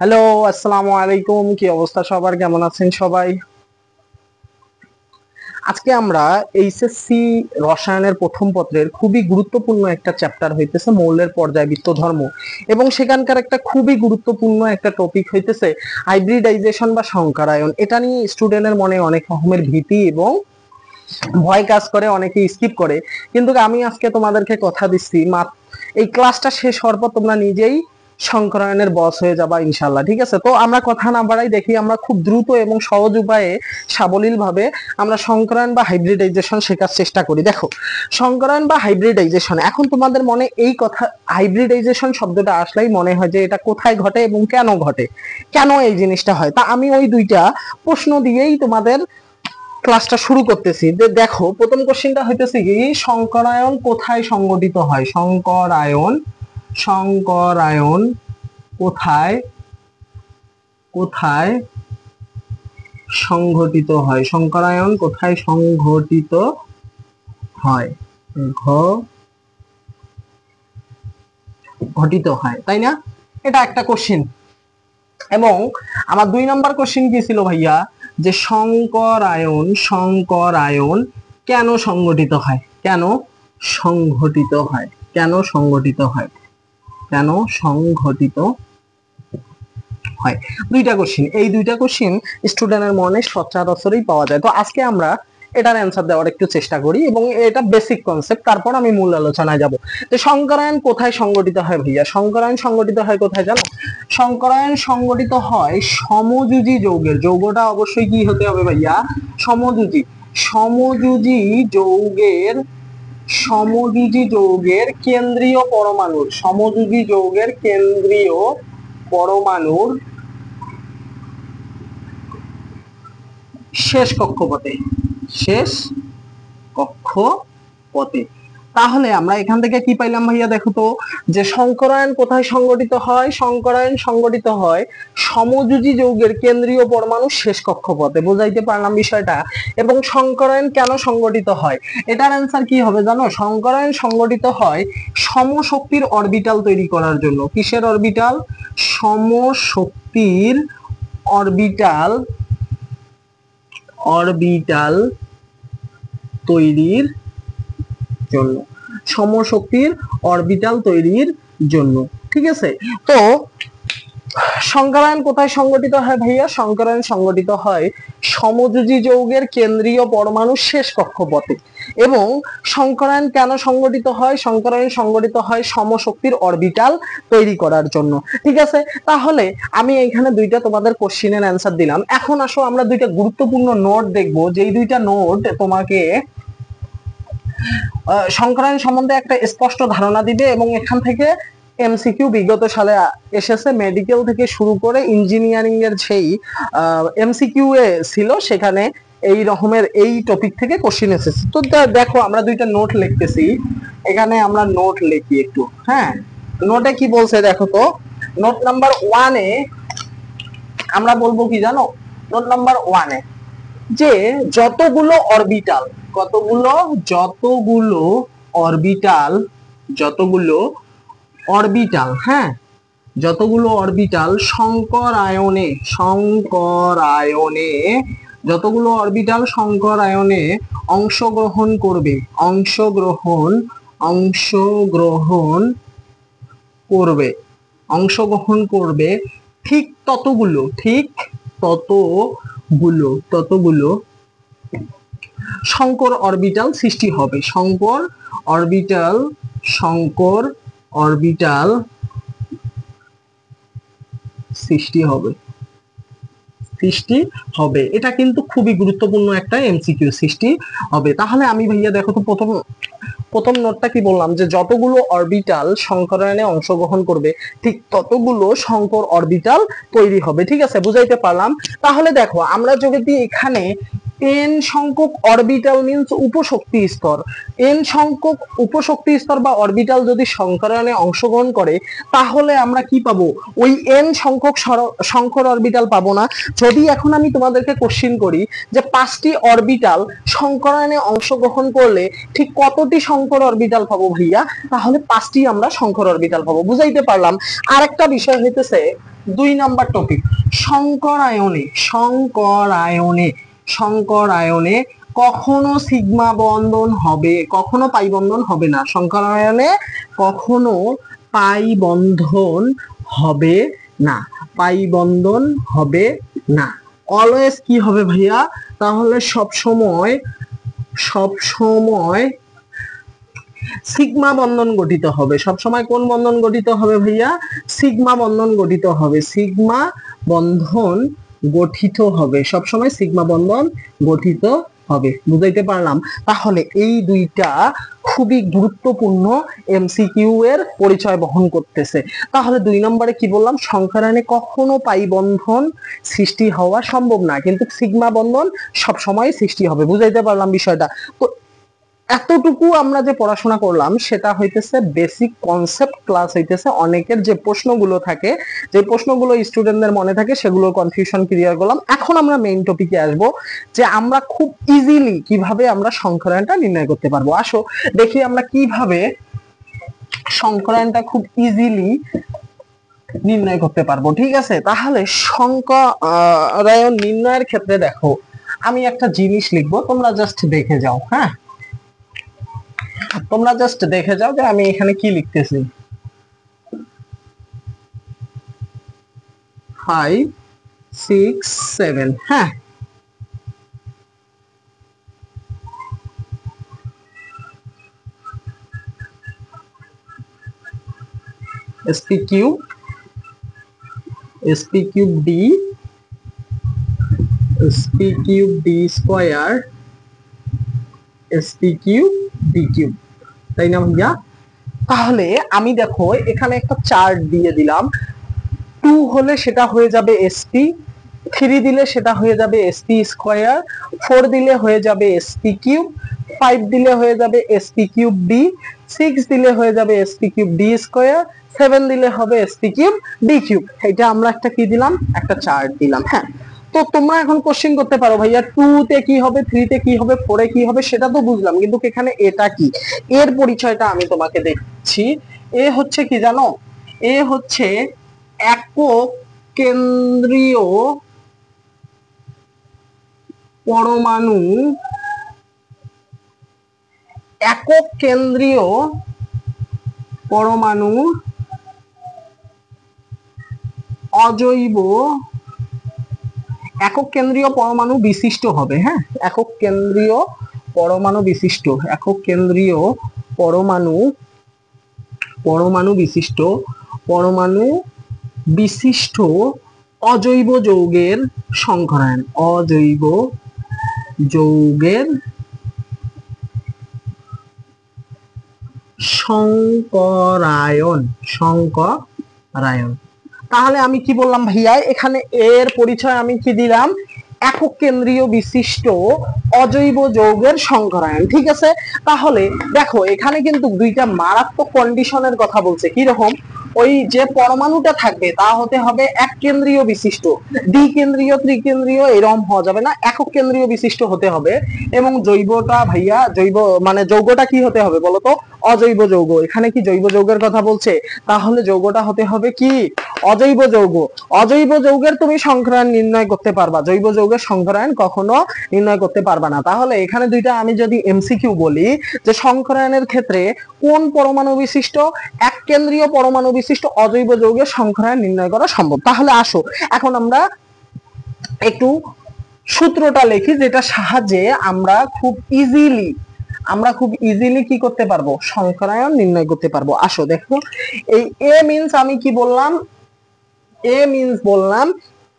Hello, আসসালামু আলাইকুম। কি অবস্থা সবার, কেমন আছেন সবাই? আজকে আমরা এইচএসসি রসায়নের প্রথম পত্রের খুবই গুরুত্বপূর্ণ একটা চ্যাপ্টার হইতেছে মৌলের পর্যায়বৃত্ত ধর্ম, এবং সেখানকার একটা খুবই গুরুত্বপূর্ণ একটা টপিক হইতেছে হাইব্রিডাইজেশন বা সংকরায়ন। এটা নিয়ে স্টুডেন্টের মনে অনেক রকমের ভীতি এবং ভয় কাজ করে, অনেকে স্কিপ করে। কিন্তু আমি আজকে তোমাদেরকে কথা দিচ্ছি, এই ক্লাসটা শেষ হওয়ার পর তোমরা নিজেই সংকরায়নের বস হয়ে যাবা ইনশাল্লাহ। ঠিক আছে, তো আমরা কথা না বাড়াই, দেখি আমরা খুব দ্রুত এবং সহজ উপায়ে সাবলীল ভাবে আমরা সংকরায়ন বা হাইব্রিডাইজেশন শেখার চেষ্টা করি। দেখো, সংকরায়ন বা হাইব্রিডাইজেশন, এখন তোমাদের মনে এই কথা হাইব্রিডাইজেশন শব্দটা আসলেই মনে হয় যে এটা কোথায় ঘটে এবং কেন ঘটে, কেন এই জিনিসটা হয়। তা আমি ওই দুইটা প্রশ্ন দিয়েই তোমাদের ক্লাসটা শুরু করতেছি। দেখো, প্রথম কোশ্চেনটা হইতেছে কি, সংকরায়ন কোথায় সংগঠিত হয়? সংকরায়ন কোথায় কোথায় সংঘটিত হয়? সংকরায়ন কোথায় সংঘটিত হয়? ঘটিত হয়, তাই না? এটা একটা কোশ্চেন। এবং আমার 2 নম্বর কোশ্চেন কি ছিল ভাইয়া, যে সংকরায়ন কেন সংগঠিত হয়? কেন সংঘটিত হয়? কেন সংগঠিত হয়? কেন সংঘটিত হয়? দুইটা কোশ্চেন, এই দুইটা কোশ্চেন স্টুডেন্টের মনে সচরাচরই পাওয়া যায়। তো আজকে আমরা এটার অ্যান্সার দেওয়ার একটু চেষ্টা করি, এবং এটা বেসিক কনসেপ্ট, তারপর আমি মূল আলোচনায় যাব। তো সংকরায়ন কোথায় সংগঠিত হয় ভাইয়া? সংকরায়ন সংগঠিত হয় কোথায় জানো? সংকরায়ন সংগঠিত হয় সমযোজী যৌগের, যৌগটা অবশ্যই কি হতে হবে ভাইয়া? সমযোজী। সমযোজী যৌগের সমযোজী যৌগের কেন্দ্রীয় পরমাণুর, সমযোজী যৌগের কেন্দ্রীয় পরমাণুর শেষ কক্ষপথে, শেষ কক্ষপথে। তাহলে আমরা এখান থেকে কি পাইলাম ভাইয়া? দেখো তো, যে সংকরায়ন কোথায় সংগঠিত হয়? সংকরায়ন সংগঠিত হয় সমযোজী যৌগের কেন্দ্রীয় পরমাণু শেষ কক্ষপথে। বুঝাইতে পারলাম বিষয়টা? এবং সংকরায়ন কেন সংগঠিত হয়, এটার অ্যান্সার কি হবে জানো? সংকরায়ন সংগঠিত হয় সমশক্তির অরবিটাল তৈরি করার জন্য। কিসের অরবিটাল? সমশক্তির অরবিটাল অরবিটাল তৈরির জন্য। সমশক্তির অরবিটাল তৈরির জন্য। ঠিক আছে, তো সংকরায়ন কোথায় সংগঠিত হয় ভাইয়া? সংকরায়ন সংগঠিত হয় সমযোজী যৌগের কেন্দ্রীয় পরমাণু শেষ কক্ষপথে। এবং সংকরায়ন কেন সংগঠিত হয়? সংকরায়ন সংগঠিত হয় সমশক্তির অরবিটাল তৈরি করার জন্য। ঠিক আছে, তাহলে আমি এখানে দুইটা তোমাদের কোশ্চেনের অ্যান্সার দিলাম। এখন আসো আমরা দুইটা গুরুত্বপূর্ণ নোট দেখবো, যেই দুইটা নোট তোমাকে সংকরায়ন সম্বন্ধে একটা স্পষ্ট ধারণা দিবে, এবং এখান থেকে এমসিকিউ বিগত সালে এসেছে, মেডিকেল থেকে শুরু করে ইঞ্জিনিয়ারিং এর যেই এমসিকিউ এ ছিল, সেখানে এই রকমের এই টপিক থেকে কোশ্চেন এসেছে। তো দেখো, আমরা দুইটা নোট লিখতেছি, এখানে আমরা নোট লিখি একটু। হ্যাঁ, নোটে কি বলছে দেখো তো। নোট নাম্বার 1 এ আমরা বলবো কি জানো? নোট নাম্বার 1 এ যে যতগুলো অরবিটাল, যতগুলো অরবিটাল হ্যাঁ, যতগুলো অরবিটাল সংকরায়নে অংশগ্রহণ করবে, অংশগ্রহণ করবে, ঠিক ততগুলো সংকর অরবিটাল সৃষ্টি হবে। সংকর অরবিটাল সৃষ্টি হবে। এটা কিন্তু খুবই গুরুত্বপূর্ণ একটা এমসিকিউ, সৃষ্টি হবে। তাহলে আমি ভাইয়া দেখো তো, প্রথম নোটটা কি বললাম, যে যতগুলো অরবিটাল সংকরায়নে অংশগ্রহণ করবে, ঠিক ততগুলো সংকর অরবিটাল তৈরি হবে। ঠিক আছে, বুঝাইতে পারলাম? তাহলে দেখো, আমরা যদি এখানে n সংখ্যক অরবিটাল মিন্স উপশক্তি স্তর, n সংখ্যক উপশক্তি স্তর বা অরবিটাল যদি সংকরায়নে অংশগ্রহণ করে, তাহলে আমরা কি পাবো? ওই n সংখ্যক সংকর অরবিটাল পাবো না। যদি এখন আমি তোমাদেরকে কোশ্চেন করি যে 5টি অরবিটাল সংকরায়নে অংশগ্রহণ করলে ঠিক কতটি সংকর অরবিটাল পাবো ভাইয়া? তাহলে 5টি আমরা সংকর অরবিটাল পাবো। বুঝাইতে পারলাম? আরেকটা বিষয় হইতেছে, 2 নাম্বার টপিক, সংকরায়নে কখনো সিগমা বন্ধন হবে, কখনো পাই বন্ধন হবে না। সংকরায়নে কখনো পাই বন্ধন হবে না, পাই বন্ধন হবে না। অলওয়েজ কি হবে ভাইয়া? তাহলে সব সময় সিগমা বন্ধন গঠিত হবে। সব সময় কোন বন্ধন গঠিত হবে ভাইয়া? সিগমা বন্ধন গঠিত হবে, সিগমা বন্ধন গঠিত হবে, সব সময় সিগমা বন্ধন গঠিত হবে। বুঝাইতে পারলাম? তাহলে এই দুইটা খুবই গুরুত্বপূর্ণ এমসিকিউ এর পরিচয় বহন করতেছে। তাহলে 2 নম্বরে কি বললাম? সংখ্যারায়নে কখনো পাই বন্ধন সৃষ্টি হওয়া সম্ভব না, কিন্তু সিগমা বন্ধন সব সময় সৃষ্টি হবে। বুঝাইতে পারলাম বিষয়টা? তো এতটুকু আমরা যে পড়াশোনা করলাম সেটা হইতেছে বেসিক কনসেপ্ট ক্লাস হইতেছে। অনেকের যে প্রশ্নগুলো থাকে, যে প্রশ্নগুলো স্টুডেন্টদের মনে থাকে, সেগুলো কনফিউশন ক্লিয়ার করলাম। এখন আমরা মেইন টপিকে আসব, যে আমরা খুব ইজিলি কিভাবে আমরা সংখ্যায়নটা নির্ণয় করতে পারবো। আসো দেখি আমরা কিভাবে সংখ্যায়নটা খুব ইজিলি নির্ণয় করতে পারবো। ঠিক আছে, তাহলে সংখ্যায়ন নির্ণয়ের ক্ষেত্রে দেখো, আমি একটা জিনিস লিখবো, তোমরা জাস্ট দেখে যাও। হ্যাঁ, তোমরা জাস্ট দেখে যাও যে আমি এখানে কি লিখতেছি। 5 6 7। হ্যাঁ, sp cube d square sp cube d cube, তাই না ভাইয়া? তাহলে আমি দেখো এখানে একটা চার্ট দিয়ে দিলাম। 2 হলে সেটা হয়ে যাবে sp, 3 দিলে সেটা হয়ে যাবে sp স্কয়ার, 4 দিলে হয়ে যাবে sp কিউব, 5 দিলে হয়ে যাবে sp কিউব d, 6 দিলে হয়ে যাবে sp কিউব d স্কয়ার, 7 দিলে হবে sp কিউব d কিউব। এটা আমরা একটা কি দিলাম? একটা চার্ট দিলাম। হ্যাঁ, তো তোমরা এখন কোশ্চেন করতে পারো ভাইয়া 2 তে কি হবে, 3 তে কি হবে, 4 এ কি হবে, সেটা তো বুঝলাম, কিন্তু এখানে এটা কি? এর পরিচয়টা আমি তোমাকে দিচ্ছি। এ হচ্ছে কি জানো? এ হচ্ছে একক কেন্দ্রীয় পরমাণু, একক কেন্দ্রীয় পরমাণু অজৈব, একক কেন্দ্রীয় পরমাণু বিশিষ্ট হবে। হ্যাঁ, একক কেন্দ্রীয় পরমাণু বিশিষ্ট, একক কেন্দ্রীয় পরমাণু বিশিষ্ট অজৈব যৌগের সংকরায়ন, অজৈব যৌগের সংকরায়ন। তাহলে আমি কি বললাম ভাইয়া? এখানে এর পরিচয় আমি কি দিলাম? একক কেন্দ্রীয় বিশিষ্ট অজৈব যৌগের সংকরায়ন। ঠিক আছে, তাহলে দেখো এখানে কিন্তু দুইটা মারাত্মক কন্ডিশনের কথা বলছে। কি রকম? ওই যে পরমাণুটা থাকবে তা হতে হবে এক কেন্দ্রীয় বিশিষ্ট, দ্বিকেন্দ্রীয় ত্রিকেন্দ্রীয় এরকম হওয়া যাবে না, একক কেন্দ্রীয় বিশিষ্ট হতে হবে। এবং জৈবটা ভাইয়া, জৈব মানে যৌগটা কি হতে হবে বলতো? অজৈব যৌগ। এখানে কি জৈব যৌগের কথা বলছে? তাহলে যৌগটা হতে হবে কি? অজৈব যৌগ। অজৈব যৌগের তুমি সংকরায়ন নির্ণয় করতে পারবা, জৈব যৌগের সংকরায়ন কখনো নির্ণয় করতে পারবা না। তাহলে এখানে দুইটা আমি যদি এমসিকিউ বলি যে সংকরায়নের ক্ষেত্রে কোন পরমাণু বিশিষ্ট এক কেন্দ্রীয় পরমাণু বিশিষ্ট অজৈব যৌগের সংকরায়ন নির্ণয় করা সম্ভব। তাহলে আসো এখন আমরা একটু সূত্রটা লিখি, যেটা সাহায্যে আমরা খুব ইজিলি কি করতে পারবো? সংকরায়ন নির্ণয় করতে পারবো। আসো দেখো, এই এ মিন্স আমি কি বললাম? বললাম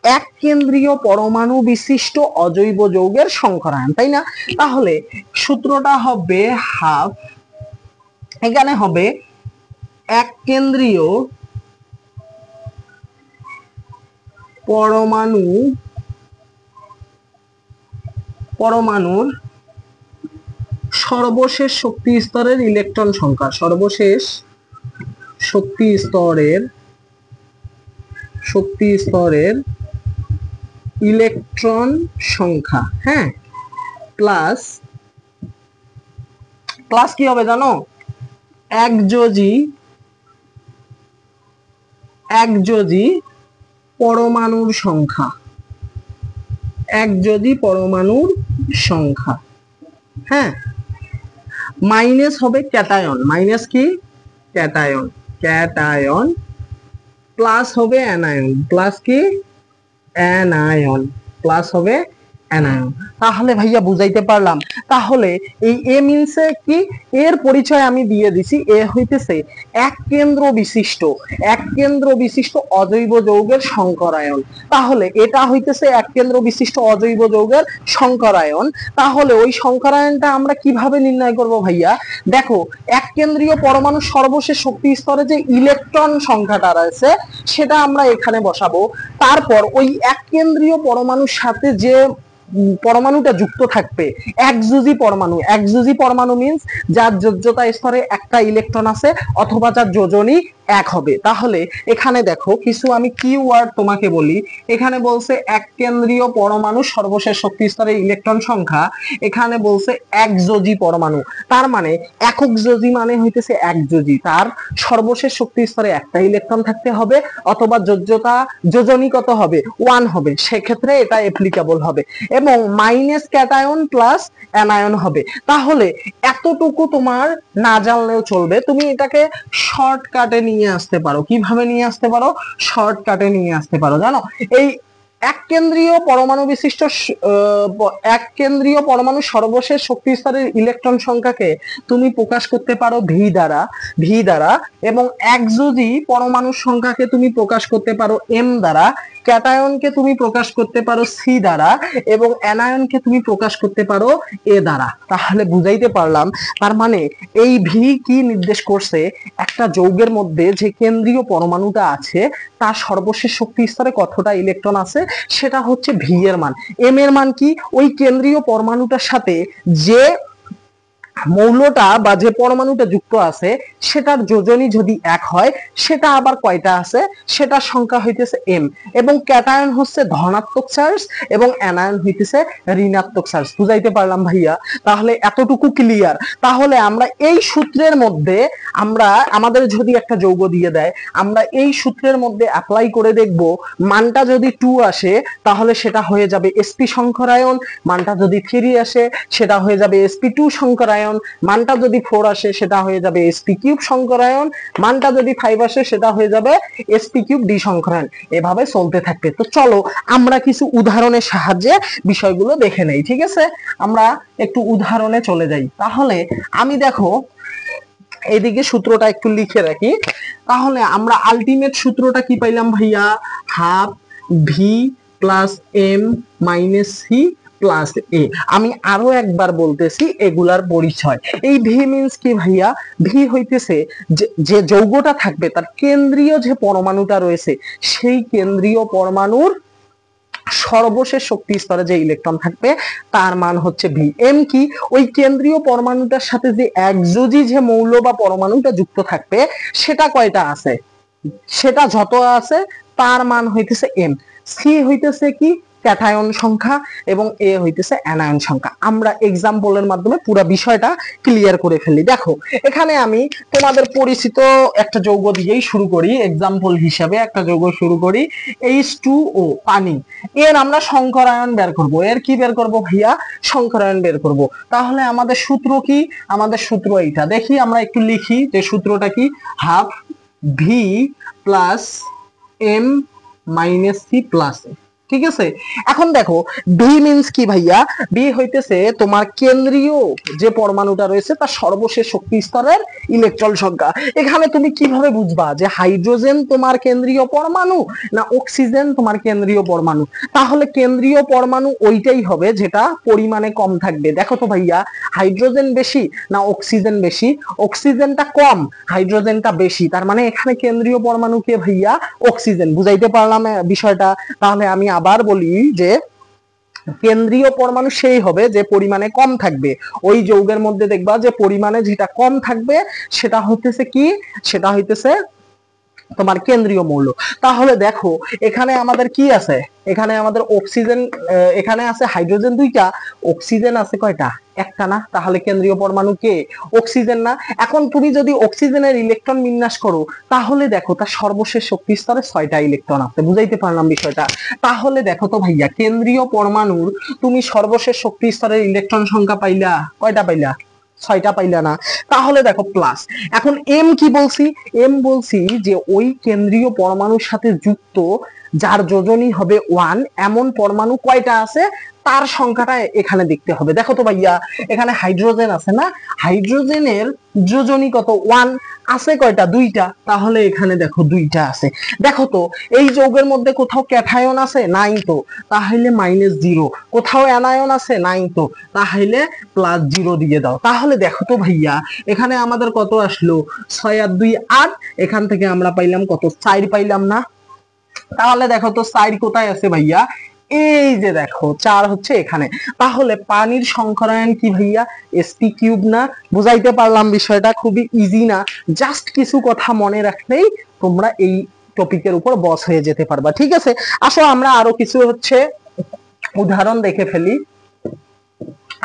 এক কেন্দ্রীয় পরমাণু বিশিষ্ট অজৈব যৌগের সংকরায়ন, তাই না? তাহলে সূত্রটা হবে হাফ, এখানে হবে এক কেন্দ্রীয় পরমাণুর সর্বশেষ শক্তি স্তরের ইলেকট্রন সংখ্যা, সর্বশেষ শক্তি স্তরের ইলেকট্রন সংখ্যা। হ্যাঁ, প্লাস কি হবে জানো? একযোজি পরমাণুর সংখ্যা, একযোজি পরমাণুর সংখ্যা, হ্যাঁ, মাইনাস হবে ক্যাটায়ন, মাইনাস কি ক্যাটায়ন, ক্যাটায়ন প্লাস হবে অ্যানায়ন, প্লাস কি অ্যানায়ন, প্লাস হবে অ্যানায়ন। তাহলে ভাইয়া বুঝাইতে পারলাম। তাহলে এই এ মিনসে কি, এর পরিচয় আমি দিয়ে দিছি, এ হইতেছে এক কেন্দ্র বিশিষ্ট, এক কেন্দ্র বিশিষ্ট অজৈব যৌগের সংকরায়ন। তাহলে এটা হইতেছে এক কেন্দ্র বিশিষ্ট অজৈব যৌগের সংকরায়ন। তাহলে ওই সংকরায়নটা আমরা কিভাবে নির্ণয় করব ভাইয়া? দেখো, এক কেন্দ্রীয় পরমাণু সর্বশেষ শক্তি স্তরে যে ইলেকট্রন সংখ্যাটা রয়েছে সেটা আমরা এখানে বসাবো। তারপর ওই এক কেন্দ্রীয় পরমাণুর সাথে যে পরমাণুটা যুক্ত থাকবে, একযোজি পরমাণু, একযোজি পরমাণু মিন্স যার যোজ্যতা স্তরে একটা ইলেকট্রন আছে অথবা যার যোজনী এক হবে। তাহলে এখানে দেখো কিছু আমি কি ওয়ার্ড তোমাকে বলি। এখানে বলছে এক কেন্দ্রীয় পরমাণু সর্বশেষ শক্তি স্তরে ইলেকট্রন সংখ্যা, এখানে বলছে একযোজি পরমাণু, তার মানে একক যোজি মানে হইতেছে একযোজি, তার সর্বশেষ শক্তি স্তরে একটা ইলেকট্রন থাকতে হবে অথবা যোজ্যতা যোজনী কত হবে 1 হবে, সেক্ষেত্রে এটা অ্যাপ্লিকেবল হবে। এবং মাইনাস ক্যাটায়ন প্লাস অ্যানায়ন হবে। তাহলে এতটুকু তোমার না জানলেও চলবে, তুমি এটাকে শর্টকাটে নিয়ে আসতে পারো। কিভাবে নিয়ে আসতে পারো? শর্টকাটে নিয়ে আসতে পারো। জানো, এই এক কেন্দ্রীয় পরমাণু বিশিষ্ট এক কেন্দ্রীয় পরমাণু সর্বশেষ শক্তি স্তরের ইলেকট্রন সংখ্যাকে তুমি প্রকাশ করতে পারো ভি দ্বারা, ভি দ্বারা, এবং একযোজি পরমাণুর সংখ্যাকে তুমি প্রকাশ করতে পারো এম দ্বারা, ক্যাটায়নকে তুমি প্রকাশ করতে পারো সি দ্বারা, এবং অ্যানায়নকে তুমি প্রকাশ করতে পারো এ দ্বারা। তাহলে বুঝাইতে পারলাম। তার মানে এই ভি কি নির্দেশ করছে? একটা যৌগের মধ্যে যে কেন্দ্রীয় পরমাণুটা আছে তার সর্বশেষ শক্তি স্তরে কতটা ইলেকট্রন আছে সেটা হচ্ছে ভি এর মান। এম এর মান কি? ওই কেন্দ্রীয় পরমাণুটার সাথে যে মৌলটা বা যে পরমাণুটা যুক্ত আছে সেটার যোজনী যদি এক হয় সেটা আবার কয়টা আছে সেটার সংখ্যা হইতেছে এম, এবং ক্যাটায়ন হচ্ছে ধনাত্মক চার্জ এবং অ্যানায়ন হইতেছে ঋণাত্মক চার্জ। বুঝাইতে পারলাম ভাইয়া? তাহলে এতটুকু ক্লিয়ার। তাহলে আমরা এই সূত্রের মধ্যে, আমরা আমাদের যদি একটা যৌগ দিয়ে দেয়, আমরা এই সূত্রের মধ্যে অ্যাপ্লাই করে দেখব, মানটা যদি 2 আসে তাহলে সেটা হয়ে যাবে sp সংকরায়ন, মানটা যদি 3 আসে সেটা হয়ে যাবে sp2 সংকরায়ন, মানটা যদি 4 আসে সেটা হয়ে যাবে sp3 সংকরায়ন, মানটা যদি 5 আসে সেটা হয়ে যাবে sp3 ডি সংকরায়ন। এভাবে চলতে থাকবে। তো চলো আমরা কিছু উদাহরণের সাহায্যে বিষয়গুলো দেখে নেই। ঠিক আছে, আমরা একটু উদাহরণে চলে যাই। তাহলে আমি দেখো এদিকে সূত্রটা একটু লিখে রাখি। তাহলে আমরা আলটিমেট সূত্রটা কি পাইলাম ভাইয়া? Half V plus M minus C plus A. আমি আরো একবার বলতেছি এগুলার পরিচয়। এই ভি মিন্স কি ভাইয়া? ভি হইতেছে যে যৌগটা থাকবে তার কেন্দ্রীয় যে পরমাণুটা রয়েছে সেই কেন্দ্রীয় পরমাণুর সর্বশেষ শক্তি স্তরে যে ইলেকট্রন থাকবে তার মান হচ্ছে ভি। এম কি? ওই কেন্দ্রীয় পরমাণুটার সাথে যে একযোজি যে মৌল বা পরমাণুটা যুক্ত থাকবে সেটা কয়টা আছে, সেটা যত আছে তার মান হইতেছে এম। সি হইতেছে কি? ক্যাটায়ন সংখ্যা, এবং এ হইতেছে অ্যানায়ন সংখ্যা। আমরা এক্সাম্পলের মাধ্যমে পুরো বিষয়টা ক্লিয়ার করে ফেলি। দেখো এখানে আমি তোমাদের পরিচিত একটা যৌগ দিয়েই শুরু করি, এক্সাম্পল হিসাবে একটা যৌগ শুরু করি, H2O পানি। এর আমরা সংকরায়ন বের করব। এর কি বের করব ভাইয়া? সংকরায়ন বের করব। তাহলে আমাদের সূত্র কি? আমাদের সূত্র এইটা। দেখি আমরা একটু লিখি যে সূত্রটা কি। Half V plus M minus C plus A. ঠিক আছে, এখন দেখো বি মিন্স কি ভাইয়া? বি হইতেছে তোমার কেন্দ্রীয় যে পরমাণুটা রয়েছে তার সর্বশেষ শক্তি স্তরের ইলেকট্রন সংখ্যা। এখানে তুমি কিভাবে বুঝবা যে হাইড্রোজেন তোমার কেন্দ্রীয় পরমাণু না অক্সিজেন তোমার কেন্দ্রীয় পরমাণু? তাহলে কেন্দ্রীয় পরমাণু ওইটাই হবে যেটা পরিমাণে কম থাকবে। দেখো তো ভাইয়া, হাইড্রোজেন বেশি না অক্সিজেন বেশি? অক্সিজেনটা কম, হাইড্রোজেনটা বেশি, তার মানে এখানে কেন্দ্রীয় পরমাণু কে ভাইয়া? অক্সিজেন। বুঝাইতে পারলাম বিষয়টা? তাহলে আমি আবার বলি যে কেন্দ্রীয় পরমাণু সেই হবে যে পরিমাণে কম থাকবে। ওই যৌগের মধ্যে দেখবা যে পরিমাণে যেটা কম থাকবে সেটা হইতেছে কি? সেটা হইতেছে তোমার কেন্দ্রীয় মৌল। তাহলে দেখো এখানে আমাদের কি আছে, এখানে আমাদের অক্সিজেন, এখানে আছে হাইড্রোজেন দুইটা, অক্সিজেন আছে কয়টা, একটা না, তাহলে কেন্দ্রীয় পরমাণু কে, অক্সিজেন না। এখন তুমি যদি অক্সিজেনের ইলেকট্রন বিন্যাস করো তাহলে দেখো তার সর্বশেষ শক্তি স্তরে 6টা ইলেকট্রন আছে, বুঝাইতে পারলাম বিষয়টা। তাহলে দেখো তো ভাইয়া কেন্দ্রীয় পরমাণুর তুমি সর্বশেষ শক্তি স্তরের ইলেকট্রন সংখ্যা পাইলা কয়টা, পাইলা 6টা, পাইলা না? তাহলে দেখো প্লাস, এখন এম কি বলছি, এম বলছি যে ওই কেন্দ্রীয় পরমাণুর সাথে যুক্ত যার যোজনী হবে 1 এমন পরমাণু কয়টা আছে তার সংখ্যাটা এখানে দেখতে হবে। দেখো তো ভাইয়া এখানে হাইড্রোজেন আছে না, হাইড্রোজেনের যোজনী কত, 1 আছে কয়টা, 2টা, তাহলে এখানে দেখো 2টা আছে। দেখো তো এই যৌগের মধ্যে কোথাও ক্যাটায়ন আছে, নাই তো, তাহলে -0, কোথাও অ্যানায়ন আছে, নাই তো, তাহলে +0 দিয়ে দাও। তাহলে দেখো তো ভাইয়া এখানে আমাদের কত আসলো, 6 আর 2 8, এখান থেকে আমরা পাইলাম কত, 4 পাইলাম না? তাহলে দেখো তো 4 কোথায় আছে ভাইয়া, এই যে দেখো 4 হচ্ছে এখানে। তাহলে পানির সংকরায়ন কি ভাইয়া, sp³ না? বুঝাইতে পারলাম বিষয়টা, খুবই ইজি না? জাস্ট কিছু কথা মনে রাখলেই তোমরা এই টপিকের উপর বস হয়ে যেতে পারবা, ঠিক আছে? আসো আমরা আরো কিছু হচ্ছে উদাহরণ দেখে ফেলি,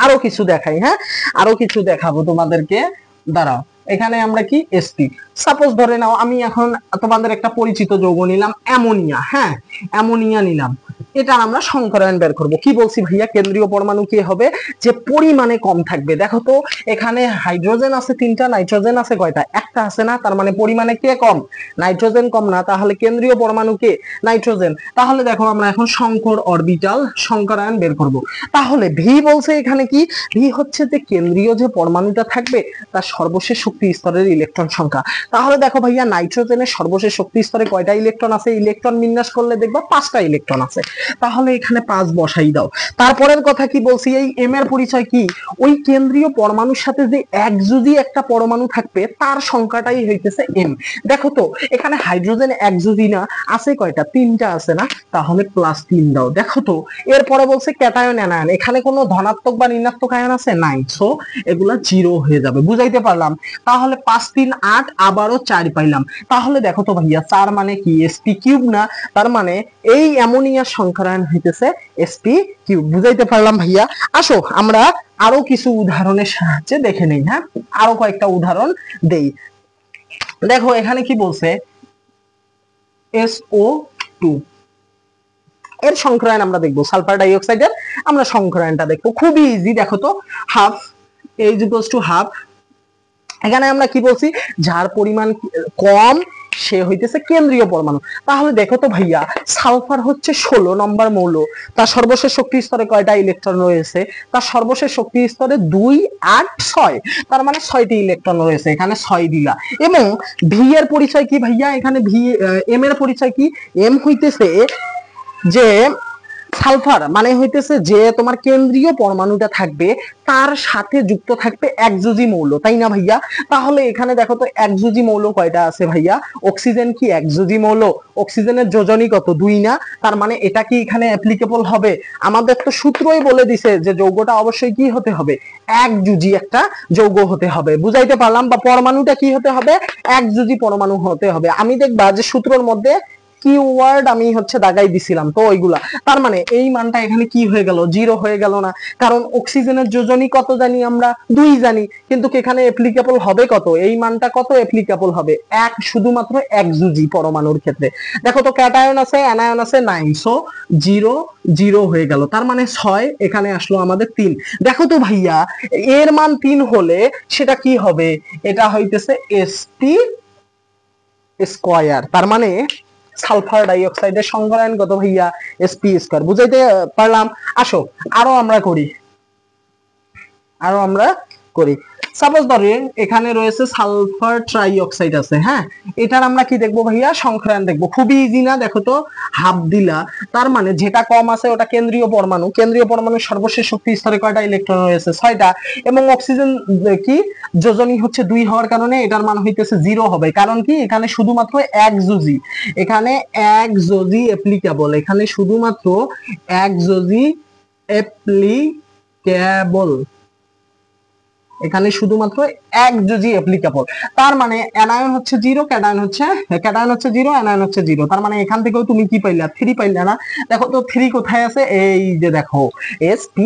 আরো কিছু দেখাই, হ্যাঁ আরো কিছু দেখাবো তোমাদেরকে, দাঁড়াও। এখানে আমরা কি sp, সাপোজ ধরে নাও আমি এখন তোমাদের একটা পরিচিত যৌগ নিলাম অ্যামোনিয়া, হ্যাঁ অ্যামোনিয়া নিলাম, এটা আমরা সংকরায়ন বের করব। কি বলছি ভাইয়া, কেন্দ্রীয় পরমাণু কি হবে, যে পরিমাণে কম থাকবে। দেখো তো এখানে হাইড্রোজেন আছে 3টা, নাইট্রোজেন আছে কয়টা, একটা আছে না, তার মানে পরিমাণে কে কম, নাইট্রোজেন কম না, তাহলে কেন্দ্রীয় পরমাণু কে, নাইট্রোজেন। তাহলে দেখো আমরা এখন সংকর অরবিটাল সংকরায়ন বের করব। তাহলে ভি বলছে এখানে কি, ভি হচ্ছে যে কেন্দ্রীয় যে পরমাণুটা থাকবে তার সর্বশেষ শক্তি স্তরের ইলেকট্রন সংখ্যা। তাহলে দেখো ভাইয়া নাইট্রোজেনের সর্বশেষ শক্তি স্তরে কয়টা ইলেকট্রন আছে, ইলেকট্রন বিন্যাস করলে দেখবা 5টা ইলেকট্রন আছে, তাহলে এখানে 5 বসাই দাও। তারপরের কথা কি বলছি, এই এম এর পরিচয় কি, ওই কেন্দ্রীয় পরমাণুর সাথে যে একযোজী একটা পরমাণু থাকবে তার সংখ্যাটাই হইতেছে এম। দেখো তো এখানে হাইড্রোজেন একযোজী না, আছে কয়টা, 3টা আছে না, তাহলে +3 দাও। দেখো তো এরপরে বলছে ক্যাটায়ন অ্যানায়ন, এখানে কোনো ধনাত্মক বা ঋণাত্মক আয়ন আছে, নাই, সো এগুলা 0 হয়ে যাবে, বুঝাইতে পারলাম? তাহলে 5 3 8, আবারও 4 পাইলাম। তাহলে দেখো তো ভাইয়া 4 মানে কি, sp³ না, তার মানে এই অ্যামোনিয়ার সংকরায়ন হইতেছে sp³, বুঝাইতে পারলাম ভাইয়া? আসো আমরা আরো কিছু উদাহরণের সাহায্যে দেখে নেই, হ্যাঁ আরো কয়েকটা উদাহরণ দেই। দেখো এখানে কি বলছে, SO2 এর সংকরায়ন আমরা দেখবো, সালফার ডাইঅক্সাইডের আমরা সংকরায়নটা দেখবো, খুবই ইজি। দেখো তো হাফ H=½ এখানে আমরা কি বলছি, যার পরিমাণ কম সে হইতেছে কেন্দ্রীয় পরমাণু। তাহলে দেখো তো ভাইয়া সালফার হচ্ছে 16 নম্বর মৌল, তার সর্বশেষ শক্তি স্তরে কয়টা ইলেকট্রন রয়েছে, তার সর্বশেষ শক্তি স্তরে 2 8 6, তার মানে 6টি ইলেকট্রন রয়েছে, এখানে 6 দিলা। এবং ভি এর পরিচয় কি ভাইয়া, এখানে ভি, এম এর পরিচয় কি, এম হইতেছে যে সালফার মানে হইতেছে যে তোমার কেন্দ্রীয় পরমাণুটা থাকবে তার সাথে যুক্ত থাকবে একযোজী মৌল, তাই না ভাইয়া? তাহলে এখানে দেখো তো একযোজী মৌল কয়টা আছে ভাইয়া, অক্সিজেন কি একযোজী মৌল, অক্সিজেনের যোজনী কত, 2 না, তার মানে এটা কি এখানে অ্যাপ্লিকেবল হবে? আমাদের তো সূত্রই বলে দিছে যে যৌগটা অবশ্যই কি হতে হবে, একযোজী একটা যৌগ হতে হবে, বুঝাইতে পারলাম? বা পরমাণুটা কি হতে হবে, একযোজী পরমাণু হতে হবে। আমি দেখবা যে সূত্রের মধ্যে কিওয়ার্ড আমি হচ্ছে দাগাই দিছিলাম তো ওইগুলা, তার মানে এই মানটা এখানে কি হয়ে গেল, 0 হয়ে গেল না? কারণ অক্সিজেনের যোজনী কত জানি আমরা, 2 জানি, কিন্তু এখানে অ্যাপ্লিকেবল হবে কত, এই মানটা কত অ্যাপ্লিকেবল হবে, এক, শুধুমাত্র একযোজী পরমাণুর ক্ষেত্রে। দেখো তো ক্যাটায়ন আছে অ্যানায়ন আছে, নাই, সো 0 0 হয়ে গেল, তার মানে 6, এখানে আসলো আমাদের 3। দেখো তো ভাইয়া এর মান 3 হলে সেটা কি হবে, এটা হইতেছে sp², তার মানে সালফার ডাইঅক্সাইডের সংকরায়ন কত ভাইয়া, sp², বুঝাইতে পারলাম? আসো আরো আমরা করি। সাপোজ ধরেন এখানে রয়েছে সালফার ট্রাইঅক্সাইড আছে, হ্যাঁ এটার আমরা কি দেখবো ভাইয়া, সংকরায়ন দেখবো, খুবই ইজি না? দেখো তো হাফ দিলা, তার মানে যেটা কম আছে ওটা কেন্দ্রীয় পরমাণু, কেন্দ্রীয় পরমাণুর সর্বশেষ শক্তি স্তরে কয়টা ইলেকট্রন রয়েছে, 6টা, এবং অক্সিজেন কি যোজনী হচ্ছে 2 হওয়ার কারণে এটার মান হইতেছে 0 হবে, কারণ কি এখানে শুধুমাত্র একযোজী, এখানে একযোজী অ্যাপ্লিকেবল, এখানে শুধুমাত্র একযোজী অ্যাপ্লিকেবল, এখানে শুধুমাত্র এক যোজি অ্যাপ্লিকেবল। তার মানে অ্যানায়ন হচ্ছে 0, ক্যাটায়ন হচ্ছে 0, অ্যানায়ন হচ্ছে 0। তার মানে এখান থেকেও তুমি কি পাইলা, 3 পাইলা না? দেখো তো 3 কোথায় আছে, এই যে দেখো sp²।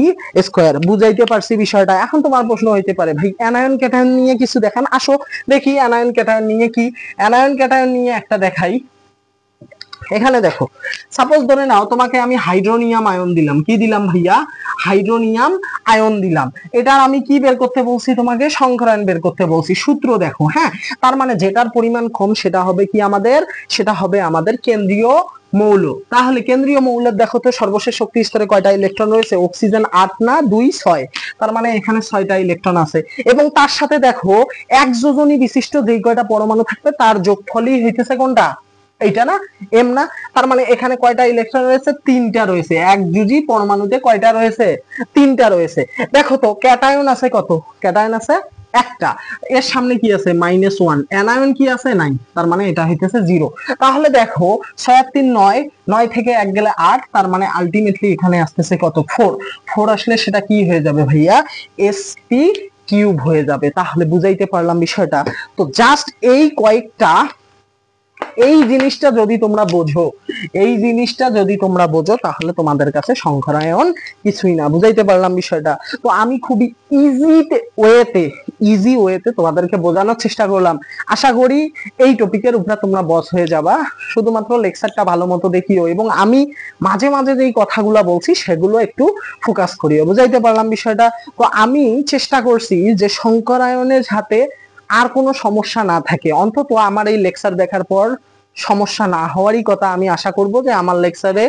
বুঝাইতে পারছি বিষয়টা? এখন তোমার প্রশ্ন হইতে পারে ভাই অ্যানায়ন ক্যাটায়ন নিয়ে কিছু দেখান, আসো দেখি অ্যানায়ন ক্যাটায়ন নিয়ে কি। অ্যানায়ন ক্যাটায়ন নিয়ে একটা দেখাই। এখানে দেখো, সাপোজ ধরে নাও তোমাকে আমি হাইড্রোনিয়াম আয়ন দিলাম। কি দিলাম ভাইয়া? হাইড্রোনিয়াম আয়ন দিলাম। এটার আমি কি বের করতে বলছি তোমাকে? সংখ্যায়ন বের করতে বলছি। সূত্র দেখো, হ্যাঁ। তার মানে যেটার পরিমাণ কম সেটা হবে কি আমাদের? সেটা হবে আমাদের কেন্দ্রীয় মৌল। তাহলে কেন্দ্রীয় মৌলের দেখো তো সর্বশেষ শক্তি স্তরে কয়টা ইলেকট্রন রয়েছে? অক্সিজেন 8 না 2 6। তার মানে এখানে 6টা ইলেকট্রন আছে। এবং তার সাথে দেখো এক যোজনী বিশিষ্ট যেই কয়টা পরমাণু থাকবে তার যোগফলই হইতেছে কোনটা? এইটা না, এম না? তার মানে এখানে কয়টা ইলেকট্রন রয়েছে? 3টা রয়েছে। এক যোজি পরমাণুতে কয়টা রয়েছে? 3টা রয়েছে। দেখো তো ক্যাটায়ন আছে কত? ক্যাটায়ন আছে একটা। এর সামনে কি আছে? -1। অ্যানায়ন কি আছে? নাই। তার মানে এটা হইতেছে 0। তাহলে দেখো 6 আর 3 9, 9 থেকে 1 গেলে 8। তার মানে আলটিমেটলি এখানে আসতেছে কত? 4। 4 আসলে সেটা কি হয়ে যাবে ভাইয়া? sp³ হয়ে যাবে। তাহলে বুঝাইতে পারলাম বিষয়টা? তো জাস্ট এই কয়েকটা, এই জিনিসটা যদি তোমরা বোঝো, এই জিনিসটা যদি তোমরা বোঝো তাহলে তোমাদের কাছে সংখ্যায়ন কিছুই না। বুঝাইতে পারলাম বিষয়টা? তো আমি খুবই ইজি ওয়েতে তোমাদেরকে বোঝানোর চেষ্টা করলাম। আশা করি এই টপিকের উপরে তোমরা বস হয়ে যাবা। শুধুমাত্র লেকচারটা ভালো মতো দেখিও এবং আমি মাঝে মাঝে যেই কথাগুলো বলছি সেগুলো একটু ফোকাস করিও। বুঝাইতে পারলাম বিষয়টা? তো আমি চেষ্টা করছি যে সংখ্যায়নের সাথে আর কোনো সমস্যা না থাকে। অন্তত আমার এই লেকচার দেখার পর সমস্যা না হওয়ারই কথা। আমি আশা করব যে আমার লেকচারে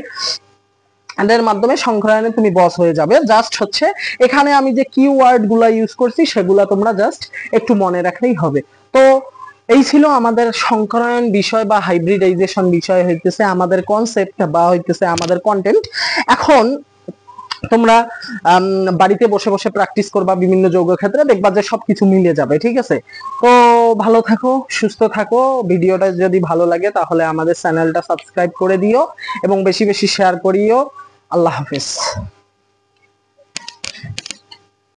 এর মাধ্যমে সংখ্যায়নে তুমি বস হয়ে যাবে। জাস্ট হচ্ছে এখানে আমি যে কিওয়ার্ড গুলা ইউজ করছি সেগুলা তোমরা জাস্ট একটু মনে রাখলেই হবে। তো এই ছিল আমাদের সংখ্যায়ন বিষয় বা হাইব্রিডাইজেশন বিষয় হইতেছে আমাদের কনসেপ্ট বা হইতেছে আমাদের কন্টেন্ট। এখন তোমরা বাড়িতে বসে বসে প্র্যাকটিস করবা বিভিন্ন যৌগ ক্ষেত্রে, দেখবা যে সবকিছু মিলে যাবে। ঠিক আছে? তো ভালো থাকো, সুস্থ থাকো। ভিডিওটা যদি ভালো লাগে তাহলে আমাদের চ্যানেলটা সাবস্ক্রাইব করে দিও এবং বেশি বেশি শেয়ার করিও। আল্লাহ হাফেজ।